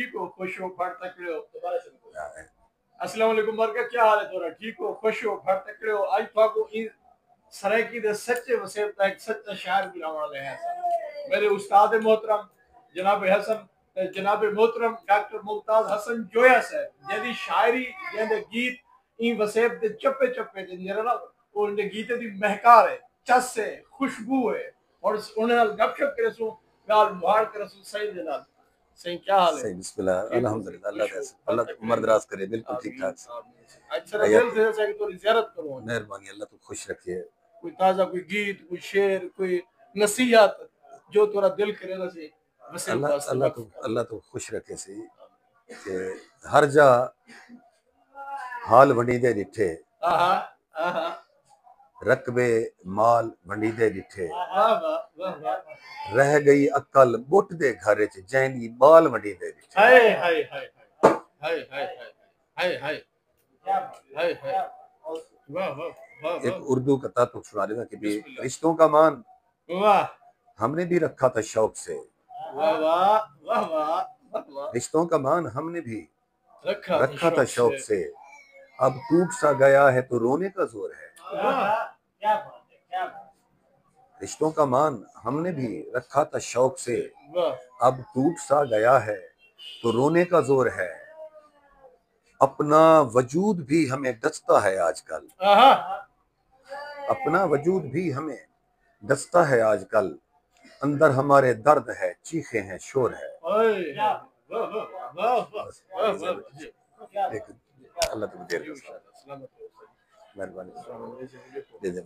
ठीक हो, खुश हो, फट तकड़े हो। अस्सलाम वालेकुम बरकत, क्या हाल है तोरा? ठीक हो, खुश हो, फट तकड़े हो। आज थाको इन सराइकी दे सच्चे वसेब दा एक सच्चा शायर बुलाने वाले हैं। मेरे उस्ताद मोहतरम जनाब हसन, जनाब मोहतरम डॉक्टर मुमताज हसन जोया साहब जदी शायरी जंदे गीत इन वसेब दे चप्पे चप्पे दे जरा ना उनके गीते दी महकार है, चस है, खुशबू है और उन्हें गपशप करे सो गाल मुहार करे सो सही दे नाल। सही क्या हाल है? सही बिस्मिल्लाह अल्हम्दुलिल्लाह अल्लाह खुश हो, का अल्लाह फट तो उम्र तकड़े दराज हो। करे बिल्कुल ठीक ठाक से अच्छा दिल से जैसे कि थोड़ी ज़ियारत करो। मेहरबानी अल्लाह तो खुश रखे कोई ताजा कोई गीत, कोई शेर, कोई नसीहत जो तोरा दिल करे ना से वैसे वास्ते वक्त अल्लाह तो खुश रखे सी कि हर जा हाल वंडीदे डिठे आहा आहा रकबे माल वंडीदे डिठे वाह वाह वाह वाह रह गई अकल बुट दे घर च जैनी बाल वंडीदे डिठे हाय हाय हाय हाय हाय हाय हाय हाय हाय वाह वाह वाह वाह एक उर्दू का तात्तुक सुना देना कि भी बिस्मिल्लाह रिश्तों का मान वाह हमने भी रखा था शौक से वाह वाह वाह वाह वाह रिश्तों का मान हमने भी रखा था रखा था शौक शौक से से अब टूट सा गया है तो रोने का जोर है क्या बात है क्या बात रिश्तों का मान हमने भी रखा था शौक से है वाह अब टूट सा गया है तो रोने का जोर है अपना वजूद भी हमें डसता है आजकल आहा अपना वजूद भी हमें डसता है आजकल अंदर हमारे दर्द है चीखे हैं शोर है ओए वाह वाह वाह बस वाह वाह एक अल्लाह तुम देर जी, इंशाअल्लाह। सलामत रहो। मेहरबानी अस्सलाम वालेकुम। दे दे